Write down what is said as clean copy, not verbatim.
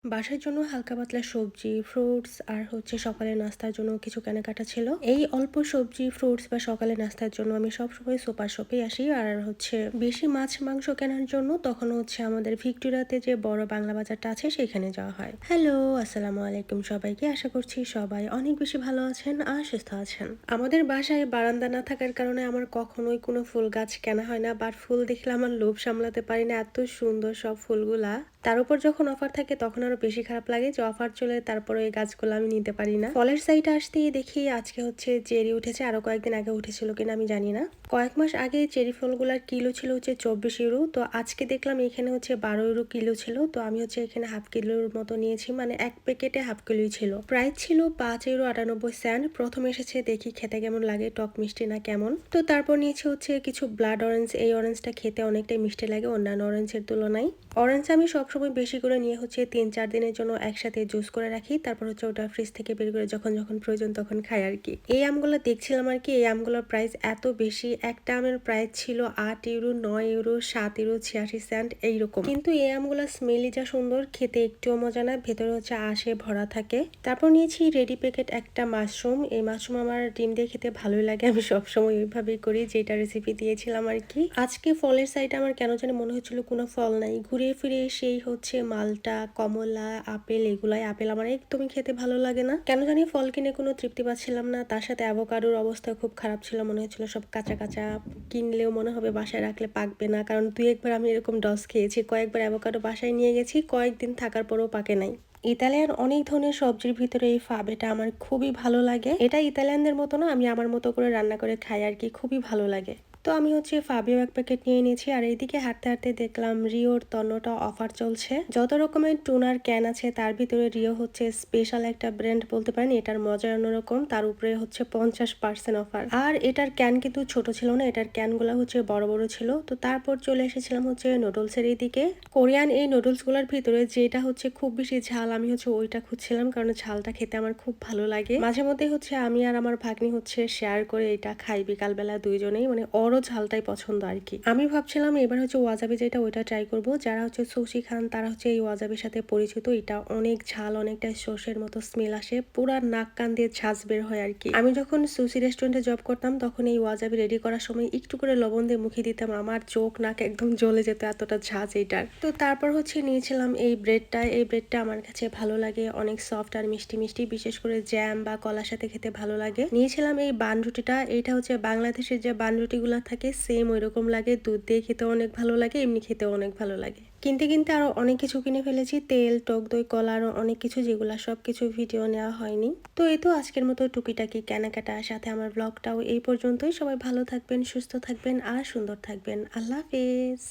বাসার জন্য হালকা পাতলা সবজি, ফ্রুটস আর সকালের নাস্তার জন্য কিছু কেনাকাটা ছিল। এই অল্প সবজি, ফ্রুটস বা সকালের নাস্তার জন্য আমি সবসময় সুপার শপেই আসি। আর বেশি মাছ মাংস কেনার জন্য তখন আমাদের ভিক্টোরিয়াতে যে বড় বাংলা বাজারটা আছে সেখানে যাওয়া হয়। হ্যালো, আসসালামু আলাইকুম সবাইকে। আশা করছি সবাই অনেক বেশি ভালো আছেন আর সুস্থ আছেন। আমাদের বাসায় বারান্দা না থাকার কারণে আমার কখনোই কোনো ফুল গাছ কেনা হয় না, বাট ফুল দেখলে আমার লোভ সামলাতে পারি না, এত সুন্দর সব ফুলগুলা। তার উপর যখন অফার থাকে তখন আরো বেশি খারাপ লাগে যে অফার চলে, তারপরে এই গাছগুলো আমি নিতে পারি না। ফলের সাইডে আসতেই দেখি আজকে চেরি উঠেছে, আরো কয়েকদিন আগে উঠেছিল কিনা আমি জানি না। কয়েক মাস আগে চেরি ফলগুলার কিলো ছিল 24 ইউরো, তো আজকে দেখলাম এখানে 12 ইউরো কিলো ছিল। তো আমি এখানে হাফ কিলোর মতো নিয়েছি, মানে এক প্যাকেটে হাফ কিলোই ছিল। প্রাইস ছিল 5 ইউরো 98 সেন্ট। প্রথম এসেছে, দেখি খেতে কেমন লাগে, টক মিষ্টি না কেমন। তো তারপর নিয়েছি কিছু ব্লাড অরেঞ্জ। এই অরেঞ্জটা খেতে অনেকটাই মিষ্টি লাগে অন্যান্য অরেঞ্জের তুলনায়। অরেঞ্জ আমি সবসময় বেশি করে নিয়ে 3-4 দিনের জন্য একসাথে জুস করে রাখি, তারপর ওটা ফ্রিজ থেকে বের করে যখন যখন প্রয়োজন তখন খাই আর কি। এই আমগুলো দেখছিলাম আর কি, এই আমগুলোর প্রাইস এত বেশি। একটা আমের প্রাইস ছিল 8 ইউরো, 9 ইউরো, 7 ইউরো 86 সেন্ট এইরকম। কিন্তু এই আমগুলো স্মেলই যা সুন্দর, খেতে একটুও মজা না, ভেতরে আঁশে ভরা থাকে। তারপর নিয়েছি রেডি প্যাকেট একটা মাশরুম। এই মাশরুম আমার ডিম দিয়ে খেতে ভালোই লাগে, আমি সবসময় ওইভাবেই করি যেটা রেসিপি দিয়েছিলাম আর কি। আজকে ফলের সাইডে আমার কেন জানি মনে হচ্ছিল কোনো ফল নাই, ঘুরে ফিরে সেই মালটা, কমলা, আপেল। এগুলাই আপেল আমার একদমই খেতে ভালো লাগে না, কেন জানি ফল কিনে কোনো তৃপ্তি পাচ্ছিলাম না। তার সাথে অ্যাভোকাডোর অবস্থা খুব খারাপ ছিল, মনে হচ্ছিল সব কাঁচা কাঁচা, কিনলেও মনে হবে বাসায় রাখলে পাকবে না। কারণ 2-1 বার আমি এরকম ডস খেয়েছি, কয়েকবার অ্যাভোকাডো বাসায় নিয়ে গেছি, কয়েকদিন থাকার পরেও পাকে নাই। ইতালিয়ান অনেক ধরনের সবজির ভিতরে এই ফাবেটা আমার খুবই ভালো লাগে। এটা ইতালিয়ানদের মতো না, আমি আমার মতো করে রান্না করে খাই আর কি, খুবই ভালো লাগে। তো আমি ফাবিও এক প্যাকেট নিয়ে নিয়েছি। আর এইদিকে হাঁটতে হাঁটতে দেখলাম রিওর তন্নটা অফার চলছে। যত রকমের টুনার ক্যান আছে তার ভিতরে রিও স্পেশাল একটা ব্র্যান্ড বলতে পারেন, এটার মজা অন্যরকম। তার উপরে 50% অফার। আর এটার ক্যান কিন্তু ছোট ছিল না, এটার ক্যানগুলো বড় বড় ছিল। তো তারপর চলে এসেছিলাম নুডলসের এই দিকে। কোরিয়ান এই নুডলস গুলার ভিতরে যেটা খুব বেশি ঝাল, আমি ওইটা খুঁজছিলাম, কারণ ঝালটা খেতে আমার খুব ভালো লাগে। মাঝে মধ্যে আমি আর আমার ভাগ্নি শেয়ার করে এটা খাই বিকালবেলা দুইজনেই, মানে ওরও ঝালটাই পছন্দ আর কি। আমি ভাবছিলাম এবার ওয়াজাবি যেটা ওইটা ট্রাই করব। যারা সুশি খান তারা এই ওয়াজাবির সাথে পরিচিত। এটা অনেক ঝাল, অনেকটা সর্ষের মতো স্মেল আসে, পুরা নাক কান দিয়ে ঝাঁজ বের হয় আর কি। আমি যখন সুশি রেস্টুরেন্টে জব করতাম তখন এই ওয়াজাবি রেডি করার সময় একটু করে লবণ দিয়ে মুখে দিতাম, আমার চোখ নাক একদম জ্বলে যেত, এতটা ঝাঁজ এইটার। তো তারপর নিয়েছিলাম এই ব্রেডটা। এই ব্রেডটা আমার কাছে ভালো লাগে, অনেক সফট আর মিষ্টি মিষ্টি, বিশেষ করে জ্যাম বা কলার সাথে খেতে ভালো লাগে। নিয়েছিলাম এই বান রুটিটা। এইটা বাংলাদেশের যে বান রুটিগুলো থাকে সেম ওই রকম লাগে, দুধ দিয়ে খেতে অনেক ভালো লাগে, এমনি খেতেও অনেক ভালো লাগে। কিনতে কিনতে আরো অনেক কিছু কিনে ফেলেছি, তেল, টক দই, কলা, আরো অনেক কিছু, যেগুলো সবকিছু ভিডিও নেওয়া হয়নি। তো এই তো আজকের মতো টুকিটাকি কেনাকাটা, সাথে আমার ব্লগটাও এই পর্যন্তই। সবাই ভালো থাকবেন, সুস্থ থাকবেন আর সুন্দর থাকবেন। আল্লাহ হাফেজ।